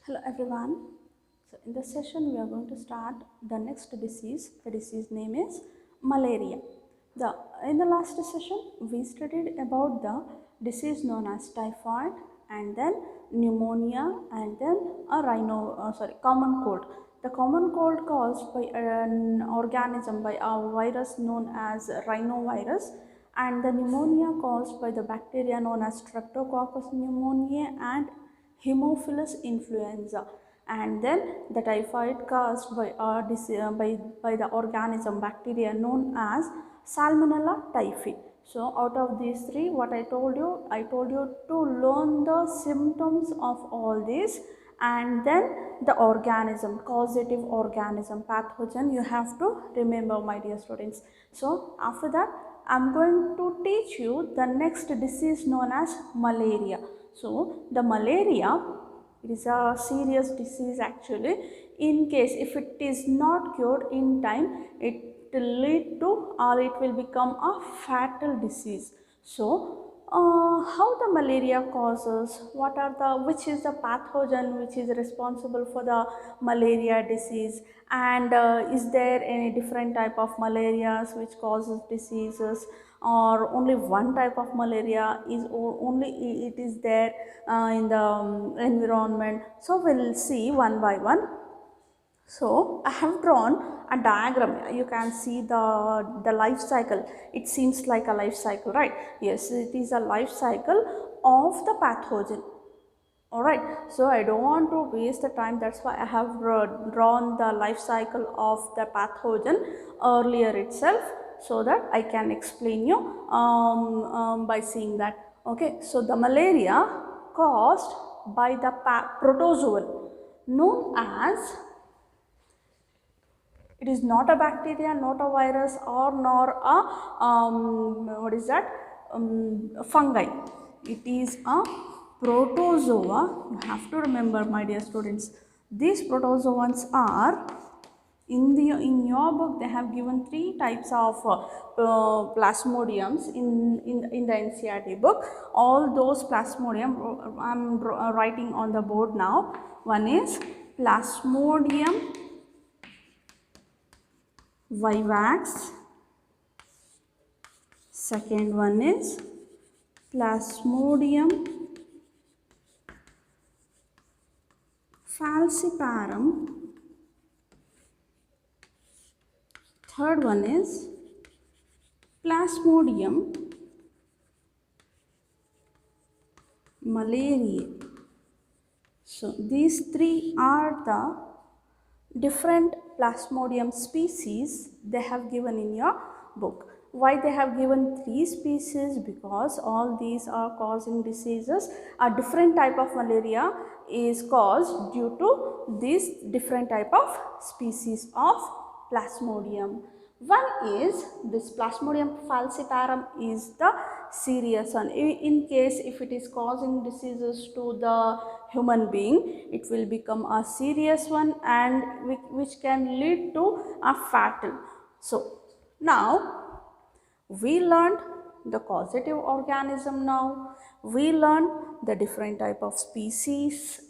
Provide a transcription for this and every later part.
Hello everyone. So in this session we are going to start the next disease. The disease name is malaria. In the last session we studied about the disease known as typhoid and then pneumonia and then common cold. The common cold caused by an organism by a virus known as rhinovirus, and the pneumonia caused by the bacteria known as Streptococcus pneumoniae and Haemophilus influenza, and then the typhoid caused by the organism bacteria known as Salmonella typhi. So out of these three, what I told you to learn the symptoms of all these, and then the organism, causative organism, pathogen you have to remember, my dear students. So after that I am going to teach you the next disease known as malaria. So the malaria, it is a serious disease actually. In case if it is not cured in time, it will lead to or it will become a fatal disease. So how the malaria causes, which is the pathogen which is responsible for the malaria disease, and is there any different type of malarias which causes diseases, or only one type of malaria is only it is there in the environment. So we will see one by one. So I have drawn a diagram. You can see the life cycle. It seems like a life cycle, right? Yes, it is a life cycle of the pathogen. Alright, so I don't want to waste the time, that's why I have drawn the life cycle of the pathogen earlier itself, so that I can explain you by seeing that. Okay, so the malaria caused by the protozoan known as, it is not a bacteria, not a virus, or nor a fungi. It is a protozoa. You have to remember, my dear students, these protozoans are in your book they have given three types of plasmodiums in the NCERT book. All those plasmodium I am writing on the board now. One is Plasmodium vivax, second one is Plasmodium falciparum, third one is Plasmodium malariae. So these three are the different Plasmodium species they have given in your book. Why they have given three species? Because all these are causing diseases. A different type of malaria is caused due to these different type of species of Plasmodium. One is this Plasmodium falciparum is the serious one. In case if it is causing diseases to the human being, it will become a serious one, and which can lead to a fatal. So now we learned the causative organism. Now we learned the different type of species,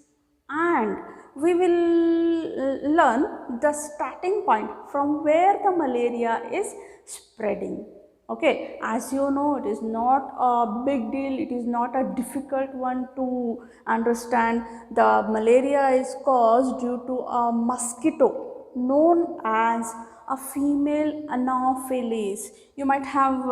and we will learn the starting point from where the malaria is spreading. Okay, as you know, it is not a big deal, it is not a difficult one to understand. The malaria is caused due to a mosquito known as a female Anopheles. You might have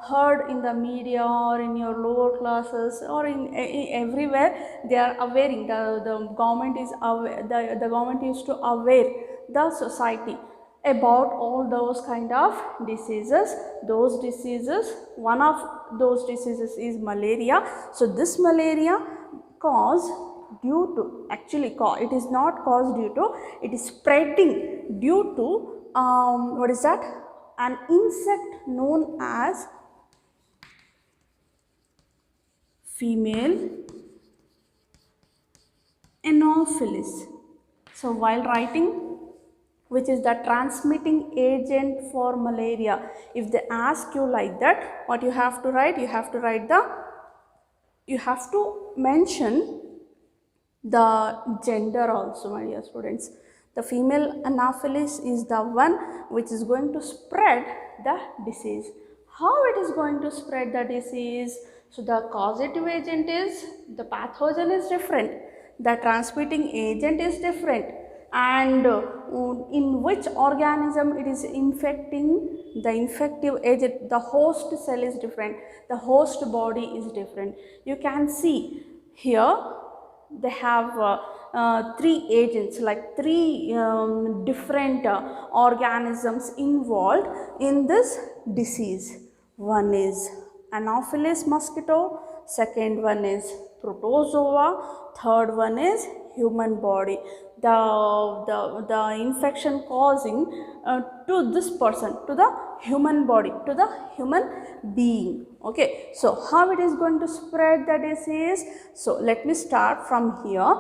heard in the media or in your lower classes or in everywhere they are aware. The government is aware, the government used to aware the society about all those kind of diseases. Those diseases, one of those diseases is malaria. So this malaria caused due to, actually it is not caused due to, it is spreading due to an insect known as female Anopheles. So while writing which is the transmitting agent for malaria, if they ask you like that, what you have to write? You have to mention the gender also, my dear students. The female Anopheles is the one which is going to spread the disease. How it is going to spread the disease? So the causative agent is, the pathogen is different, the transmitting agent is different, and in which organism it is infecting, the infective agent, the host cell is different, the host body is different. You can see here they have three agents, like three different organisms involved in this disease. One is Anopheles mosquito, second one is protozoa, third one is human body. The infection causing to this person, to the human body, to the human being. Okay, so how it is going to spread the disease? So let me start from here.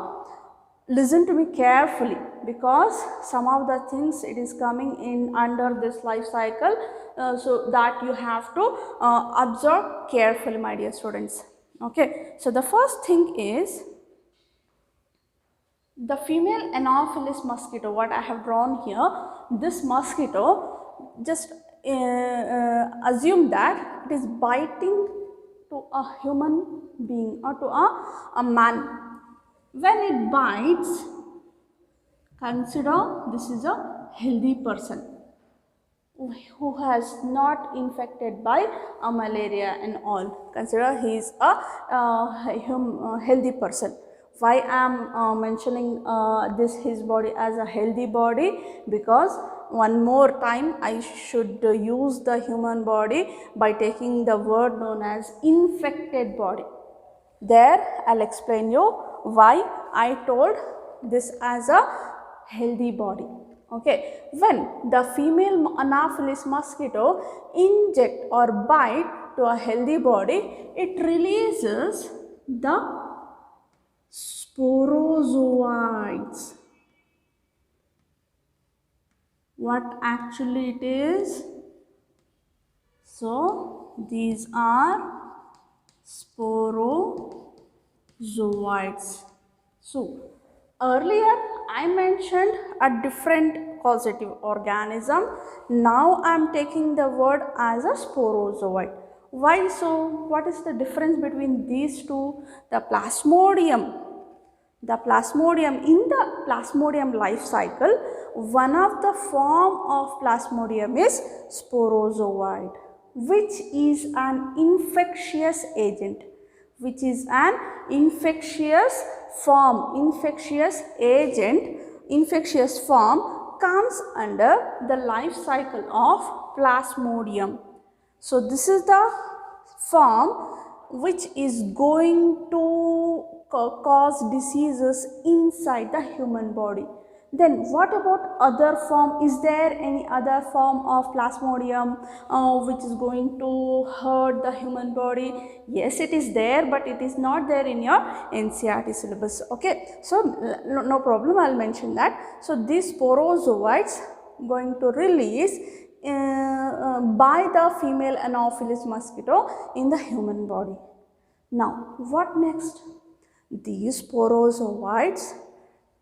Listen to me carefully, because some of the things it is coming in under this life cycle, so that you have to observe carefully, my dear students. Okay, so the first thing is the female Anopheles mosquito, what I have drawn here. This mosquito, just assume that it is biting to a human being or to a man. When it bites, consider this is a healthy person who has not infected by a malaria and all. Consider he is a healthy person. Why I am mentioning this his body as a healthy body? Because one more time I should use the human body by taking the word known as infected body. There I'll explain you why I told this as a healthy body. Okay, when the female Anopheles mosquito inject or bite to a healthy body, it releases the sporozoites. What actually it is? So these are sporozoites. So earlier I mentioned a different causative organism. Now I am taking the word as a sporozoite. Why so? What is the difference between these two? The plasmodium. In the plasmodium life cycle, one of the form of plasmodium is sporozoite, which is an infectious agent, which is an infectious form, infectious form comes under the life cycle of plasmodium. So this is the form which is going to cause diseases inside the human body. Then what about other form? Is there any other form of plasmodium which is going to hurt the human body? Yes, it is there, but it is not there in your NCERT syllabus. Okay, so no problem, I will mention that. So these sporozoites going to release by the female Anopheles mosquito in the human body. Now what next? These sporozoites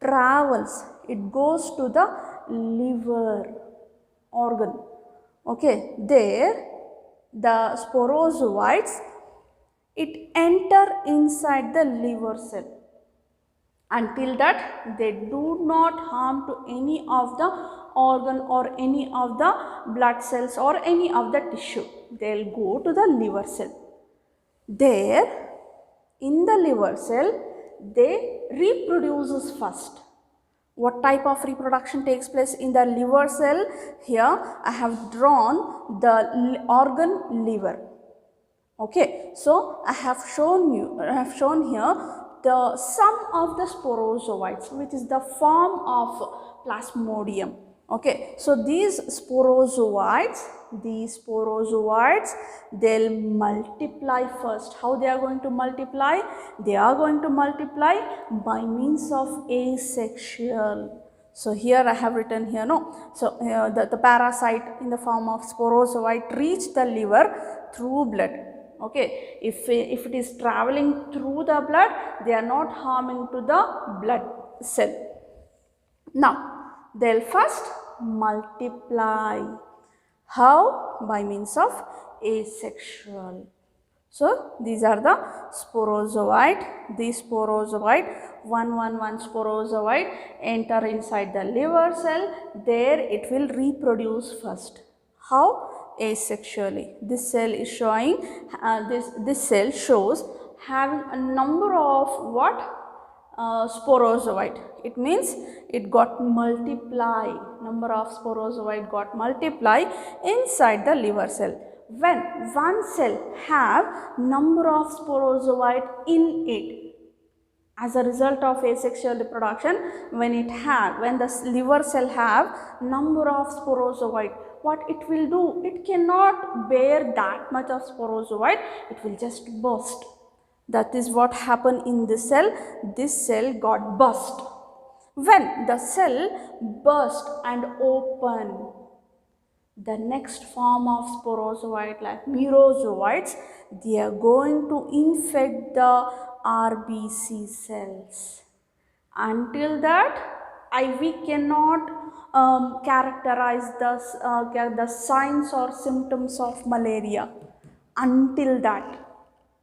travels, it goes to the liver organ. Okay, there the sporozoites, it enter inside the liver cell. Until that they do not harm to any of the organ or any of the blood cells or any of the tissue. They will go to the liver cell. There in the liver cell, they reproduces first. What type of reproduction takes place in the liver cell? Here I have drawn the organ liver. Okay, so I have shown here the sum of the sporozoites, which is the form of plasmodium. Okay, so these sporozoites, they'll multiply first. How they are going to multiply? They are going to multiply by means of asexual. So here I have written here, no. So the parasite in the form of sporozoite reach the liver through blood. Okay, if it is traveling through the blood, they are not harming to the blood cell. Now, they'll first multiply. How? By means of asexual. So, these are the sporozoite. These sporozoite, one sporozoite enter inside the liver cell. There it will reproduce first. How? Asexually. This cell is showing, this cell shows having a number of what? Sporozoite. It means it got multiply. Number of sporozoite got multiply inside the liver cell. When one cell have number of sporozoite in it, as a result of asexual reproduction, when the liver cell have number of sporozoite, what it will do? It cannot bear that much of sporozoite. It will just burst. That is what happened in this cell. This cell got burst. When the cell burst and open, the next form of sporozoite like merozoites, they are going to infect the RBC cells. Until that, we cannot characterize the signs or symptoms of malaria. Until that.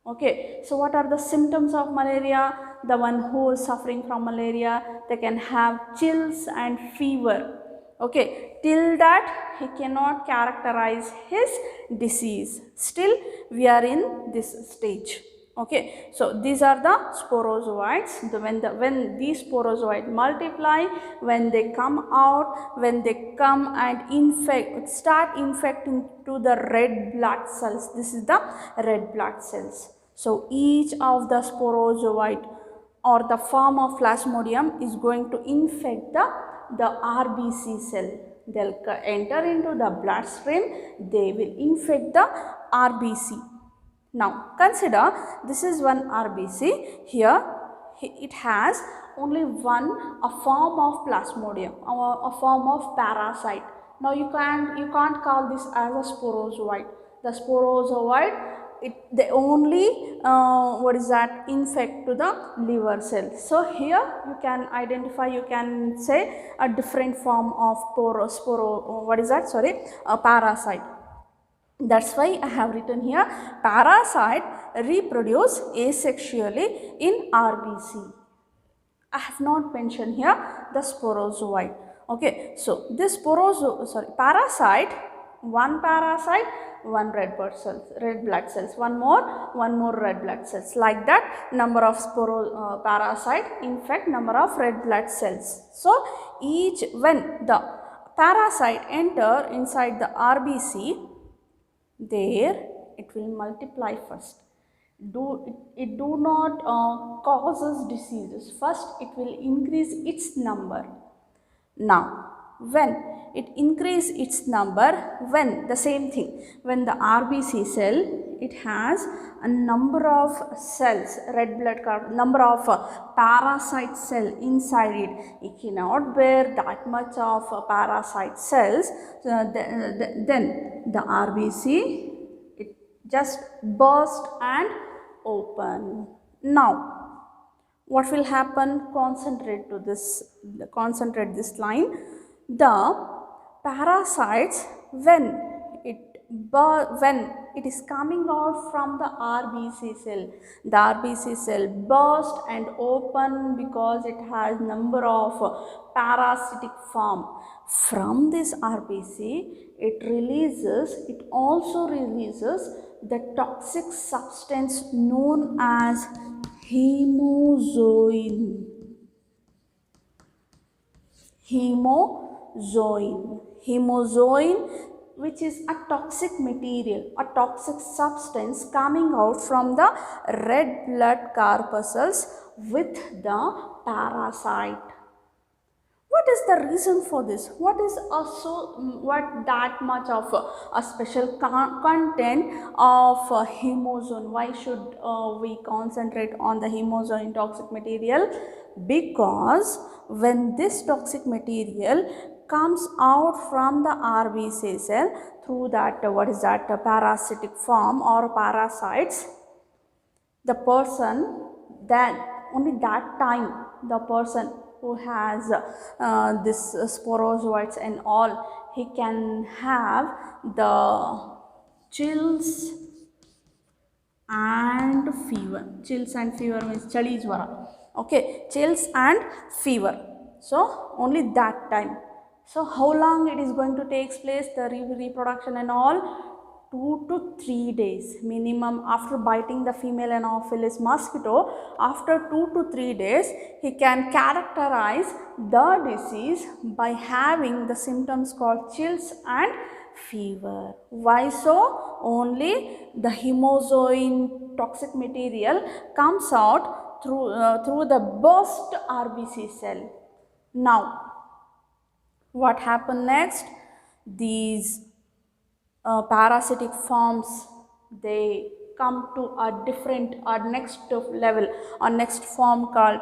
Okay, so what are the symptoms of malaria? The one who is suffering from malaria, they can have chills and fever. Okay, till that he cannot characterize his disease. Still we are in this stage. Okay, so these are the sporozoites. When these sporozoites multiply, when they come out, when they come and start infecting to the red blood cells. This is the red blood cells. So each of the sporozoite or the form of plasmodium is going to infect the RBC cell. They'll enter into the bloodstream. They will infect the RBC. Now consider this is one RBC. Here it has only a form of plasmodium or a form of parasite. Now you can't call this as a sporozoite. The sporozoite, they only infect to the liver cell. So here you can identify, you can say a different form of parasite. That's why I have written here parasite reproduce asexually in RBC. I have not mentioned here the sporozoite. Okay, so this parasite, one red blood cells, one more red blood cells. Like that, number of parasite infect number of red blood cells. So when the parasite enter inside the RBC, there it will multiply first. It do not causes diseases. First it will increase its number. Now when it increase its number, when the same thing, when the RBC cell, it has a number of cells, red blood number of parasite cell inside it. It cannot bear that much of parasite cells. Then the RBC, it just burst and open. Now what will happen? Concentrate this line. The parasites, when it is coming out from the RBC cell burst and open because it has number of parasitic form. From this RBC, it also releases the toxic substance known as hemozoin. Hemozoin, which is a toxic material, a toxic substance coming out from the red blood corpuscles with the parasite. What is the reason for this? What that much of a special content of hemozoin? Why should we concentrate on the hemozoin toxic material? Because when this toxic material comes out from the RBC cell through that parasitic form or parasites. The person, then only that time the person who has this sporozoites and all, he can have the chills and fever. Chills and fever means chali jwara. Okay, chills and fever. So only that time. So how long it is going to take place, the reproduction and all? 2 to 3 days minimum. After biting the female Anopheles mosquito, after 2 to 3 days, he can characterize the disease by having the symptoms called chills and fever. Why so? Only the hemozoin toxic material comes out through the burst RBC cell. Now, what happened next? These parasitic forms, they come to a different or next level or next form called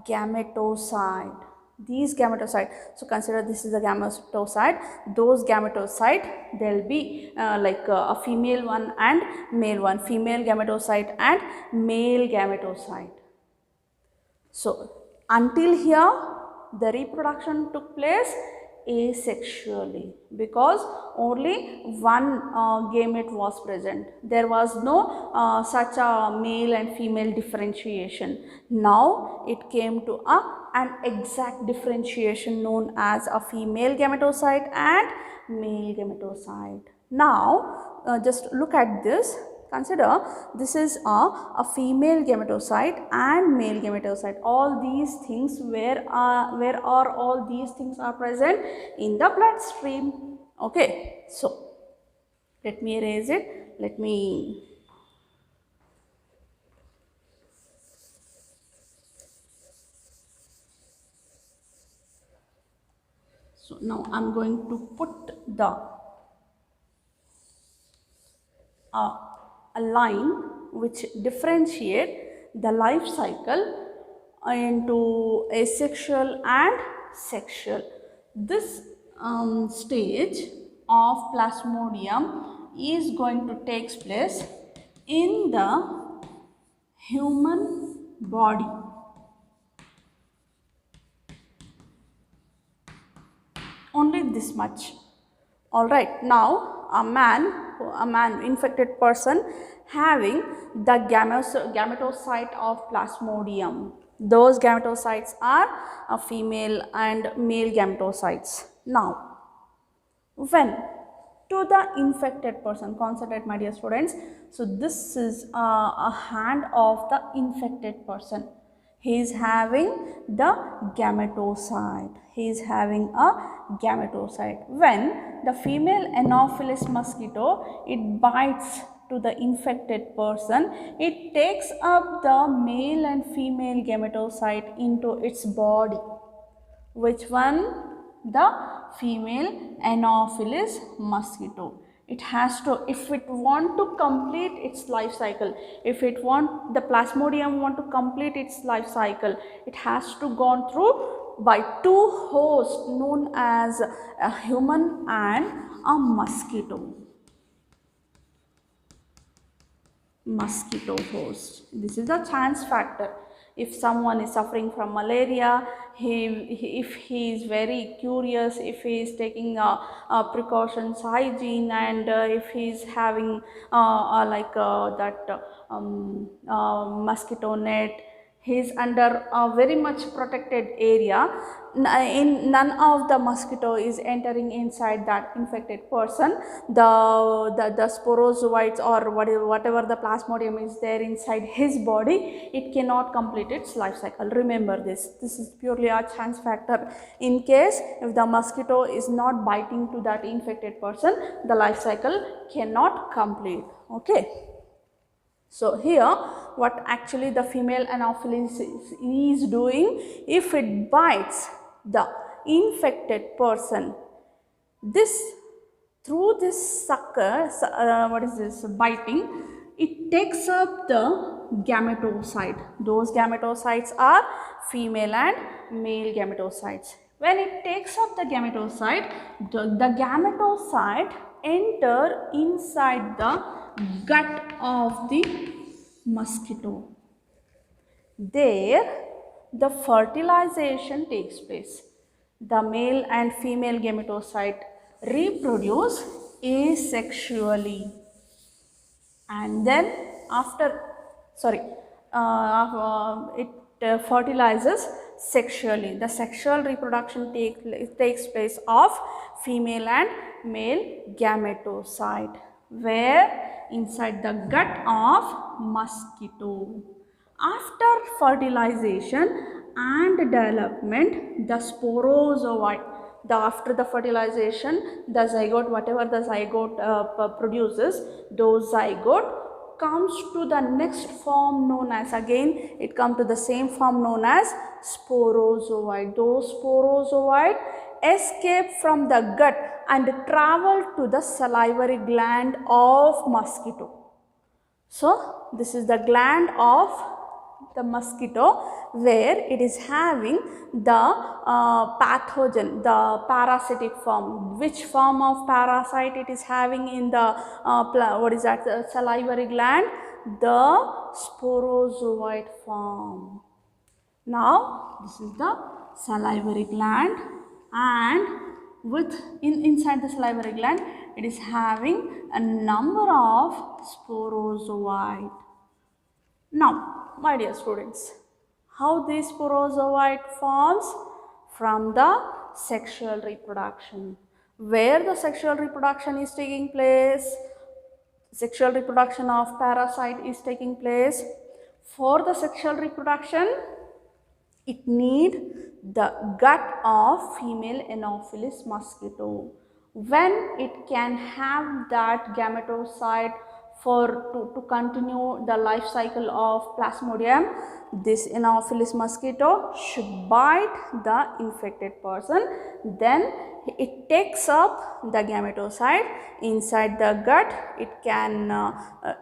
gametocyte. These gametocyte, so consider this is a gametocyte. Those gametocyte, there will be a female one and male one, female gametocyte and male gametocyte. So until here the reproduction took place asexually because only one gamete was present. There was no such a male and female differentiation. Now it came to an exact differentiation known as a female gametocyte and male gametocyte. Now just look at this. Consider this is a female gametocyte and male gametocyte. All these things, where are all these things are present? In the bloodstream. Okay, so let me erase it. Let me so now I am going to put the a line which differentiate the life cycle into asexual and sexual. This stage of Plasmodium is going to take place in the human body. Only this much. All right, now a man infected person having the gametocyte of Plasmodium. Those gametocytes are female and male gametocytes. Now, when to the infected person, concentrate my dear students. So this is a hand of the infected person. He is having the gametocyte. He is having a gametocyte. When the female Anopheles mosquito, it bites to the infected person, it takes up the male and female gametocyte into its body. Which one? The female Anopheles mosquito. It has to, if it want to complete its life cycle, if it want, the Plasmodium want to complete its life cycle, it has to gone through by two hosts known as a human and a mosquito. Mosquito host. This is a chance factor. If someone is suffering from malaria, if he is very curious, if he is taking precautions, hygiene, and if he is having mosquito net, he is under a very much protected area. None of the mosquito is entering inside that infected person. The sporozoites or whatever the Plasmodium is there inside his body, it cannot complete its life cycle. Remember this. This is purely a chance factor. In case if the mosquito is not biting to that infected person, the life cycle cannot complete. Okay. So here what actually the female Anopheles is doing, if it bites the infected person, this through this sucker, biting, it takes up the gametocyte. Those gametocytes are female and male gametocytes. When it takes up the gametocyte, the gametocyte enter inside the gut of the mosquito. There, the fertilization takes place. The male and female gametocyte reproduce asexually, and then after, sorry, it fertilizes sexually. The sexual reproduction takes place of female and male gametocyte, where inside the gut of mosquito. After fertilization and development, the sporozoite, after the fertilization, the zygote, whatever the zygote produces, those zygote comes to the next form known as, again it comes to the same form known as sporozoite. Those sporozoite escape from the gut and travel to the salivary gland of mosquito. So this is the gland of the mosquito, where it is having the pathogen, the parasitic form. Which form of parasite it is having in the the salivary gland? The sporozoite form. Now this is the salivary gland, and inside the salivary gland, it is having a number of sporozoite. Now, my dear students, how this sporozoite forms? From the sexual reproduction. Where the sexual reproduction is taking place? Sexual reproduction of parasite is taking place. For the sexual reproduction, it need the gut of female Anopheles mosquito. When it can have that gametocyte to continue the life cycle of Plasmodium, this Anopheles mosquito should bite the infected person. Then it takes up the gametocyte inside the gut. It can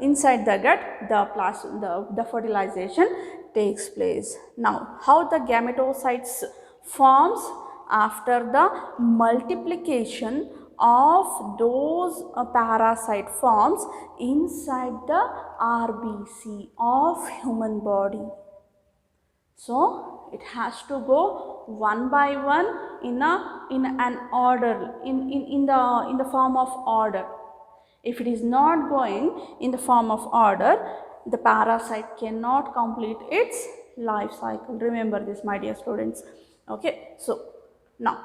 inside the gut the fertilization takes place. Now, how the gametocytes forms? After the multiplication of those parasite forms inside the RBC of human body. So it has to go one by one in an order, in the form of order. If it is not going in the form of order, the parasite cannot complete its life cycle. Remember this, my dear students. Okay, so now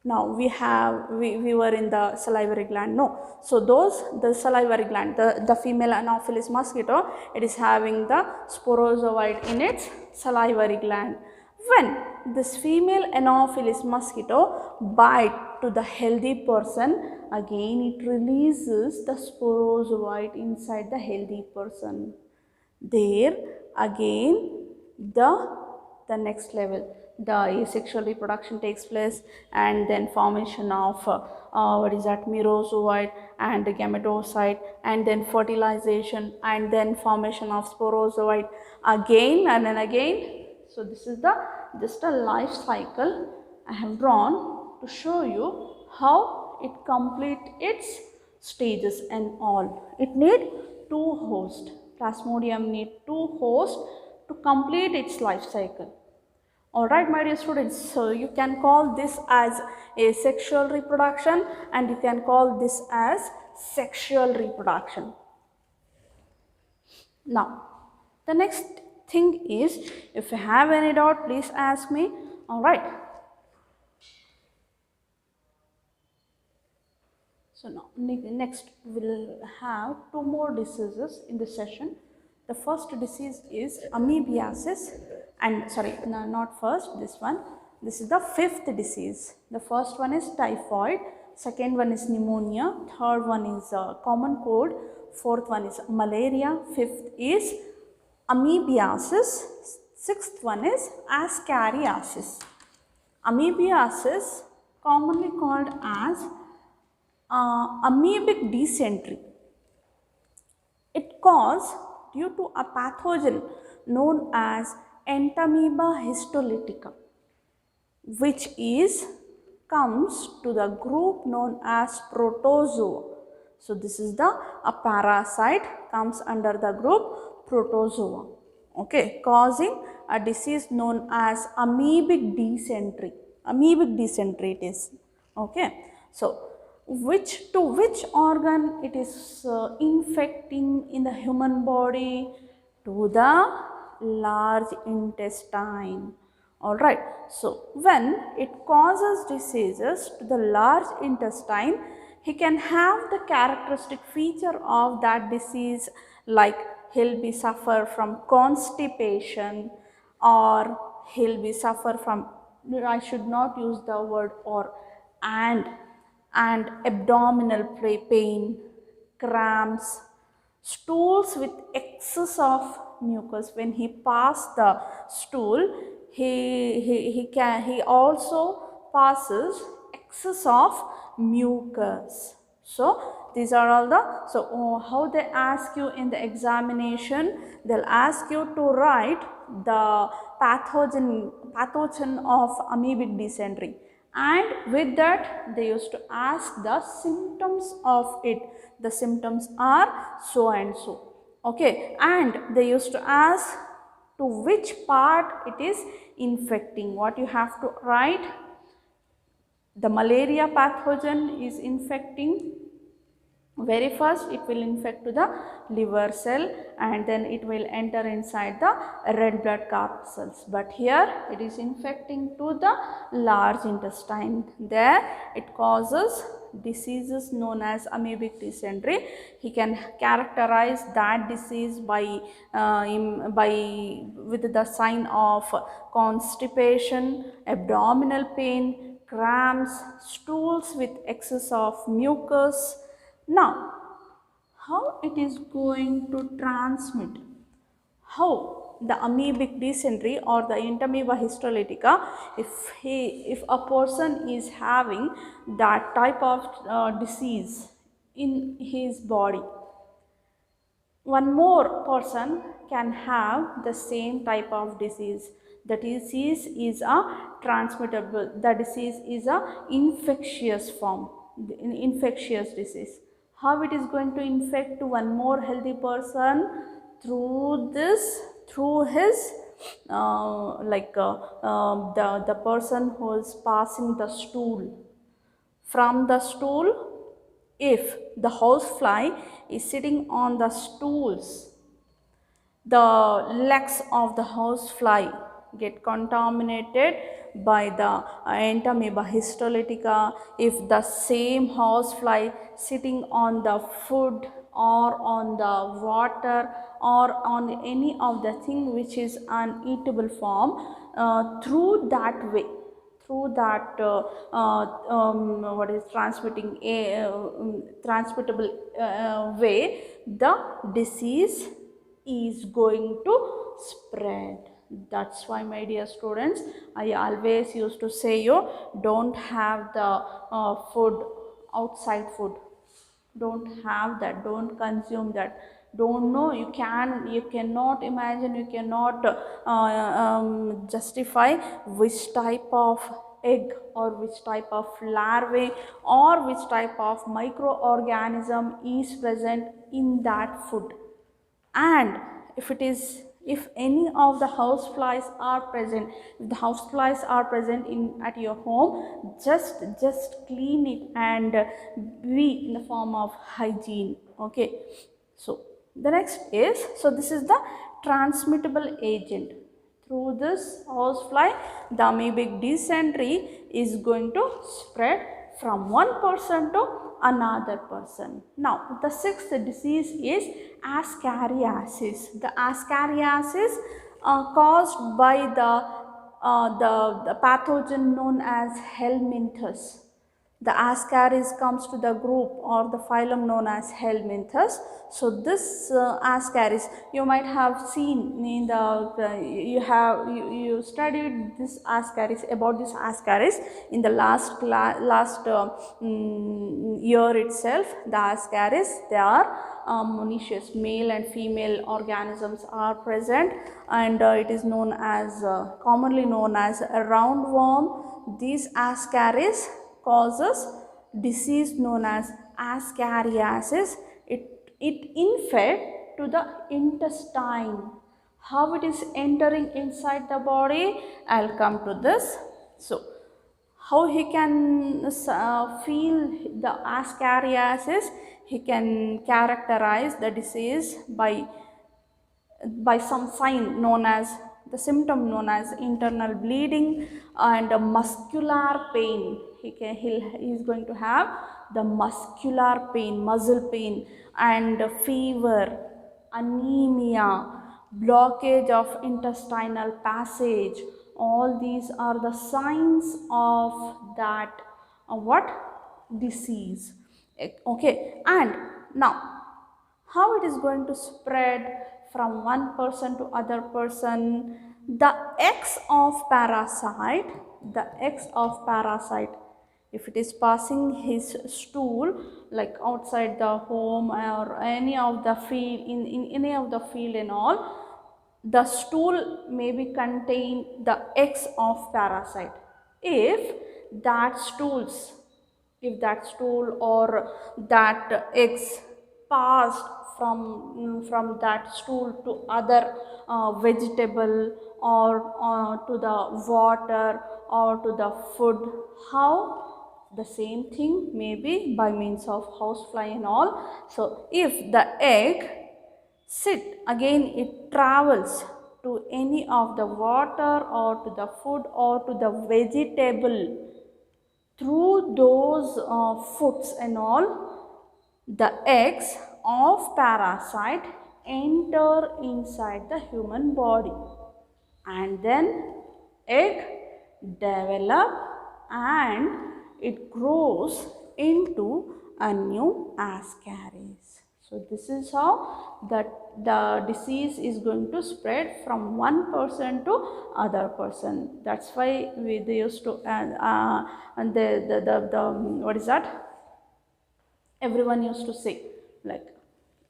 we were in the salivary gland. No, so the salivary gland, the female Anopheles mosquito, it is having the sporozoite in its salivary gland. When this female Anopheles mosquito bite to the healthy person, again it releases the sporozoite inside the healthy person. There again the next level, the asexual reproduction takes place, and then formation of merozoite and gametocyte, and then fertilization, and then formation of sporozoite again and then again. So this is just a life cycle I have drawn to show you how it complete its stages and all. It need two hosts. Plasmodium need two hosts to complete its life cycle. Alright, my dear students, so you can call this as asexual reproduction, and you can call this as sexual reproduction. Now, the next thing is, if you have any doubt, please ask me. Alright. So now, next we'll have two more diseases in this session. The first disease is amoebiasis, and sorry, no, not first, this one. This is the fifth disease. The first one is typhoid, second one is pneumonia, third one is common cold, fourth one is malaria, fifth is amoebiasis, sixth one is ascariasis. Amoebiasis, commonly called as amoebic dysentery. It caused due to a pathogen known as Entamoeba histolytica. which is comes to the group known as protozoa. So this is the a parasite comes under the group protozoa, okay, causing a disease known as amoebic dysentery. Amoebic dysentery it is, okay. So which organ it is infecting in the human body? To the large intestine. All right. So when it causes diseases to the large intestine, he can have the characteristic feature of that disease, like he'll be suffer from constipation, or he'll be suffer from, I should not use the word or, and abdominal pain, cramps, stools with excess of mucus. When he pass the stool, he also passes excess of mucus. So these are all the, so how they ask you in the examination, they'll ask you to write the pathogen of amoebic dysentery, and with that they used to ask the symptoms of it. The symptoms are so and so, okay, and they used to ask to which part it is infecting. What you have to write? The malaria pathogen is infecting. Very first it will infect to the liver cell, and then it will enter inside the red blood corpuscles, but here it is infecting to the large intestine. There it causes diseases known as amoebic dysentery. He can characterize that disease by with the sign of constipation, abdominal pain, cramps, stools with excess of mucus. Now, how it is going to transmit? How the amoebic dysentery or the entamoeba histolytica, if a person is having that type of disease in his body, one more person can have the same type of disease. The disease is a transmittable, the disease is a infectious form, infectious disease. How it is going to infect to one more healthy person? Through this, through his the person who is passing the stool. From the stool, if the housefly is sitting on the stools, the legs of the housefly get contaminated by the entamoeba histolytica. If the same housefly sitting on the food or on the water or on any of the thing which is an eatable form, through that way, through that what is transmitting a transmittable way, the disease is going to spread. That's why, my dear students, I always used to say you don't have the food, outside food. Don't have that, don't consume that. Don't know, you cannot imagine, you cannot justify which type of egg or which type of larvae or which type of microorganism is present in that food. And if any of the house flies are present, if the house flies are present in at your home, just clean it and be in the form of hygiene, okay. So the next is, so this is the transmittable agent. Through this housefly, the amoebic dysentery is going to spread from one person to another person. Now, the sixth disease is Ascariasis. The Ascariasis caused by the pathogen known as Helminthus. The Ascaris comes to the group or the phylum known as Helminthus. So this Ascaris you might have seen in you studied this Ascaris, about this Ascaris in the last year itself. The Ascaris, they are monoecious, male and female organisms are present, and it is known as commonly known as a roundworm. These Ascaris causes disease known as ascariasis. It infect to the intestine. How it is entering inside the body, I'll come to this. So how he can feel the ascariasis, he can characterize the disease by some sign known as, the symptom known as internal bleeding and muscular pain. He is going to have the muscular pain, muscle pain, and fever, anemia, blockage of intestinal passage. All these are the signs of that what disease. Okay, and now how it is going to spread from one person to other person. The eggs of parasite, if it is passing his stool like outside the home or any of the field, in any of the field and all, the stool may be contain the eggs of parasite. If that stools, if that stool or that eggs passed from that stool to other vegetable or to the water or to the food, how? The same thing may be by means of housefly and all. So if the egg sit, again it travels to any of the water or to the food or to the vegetable. Through those foods and all, the eggs of parasite enter inside the human body, and then egg develop and it grows into a new ascaris. So this is how the disease is going to spread from one person to other person. That's why they used to and the what is that? Everyone used to say, like,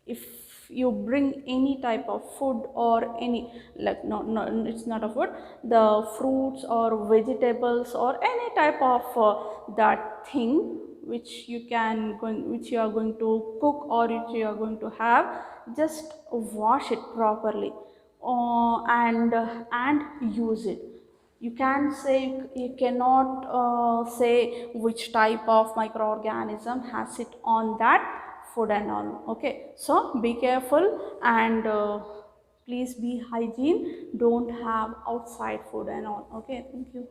if you bring any type of food or any, like, no it's not a food, the fruits or vegetables or any type of that thing which you are going to cook or which you are going to have, just wash it properly and use it. You can say, you cannot say which type of microorganism has it on that food and all. Okay, so be careful and please be hygiene, don't have outside food and all. Okay, thank you.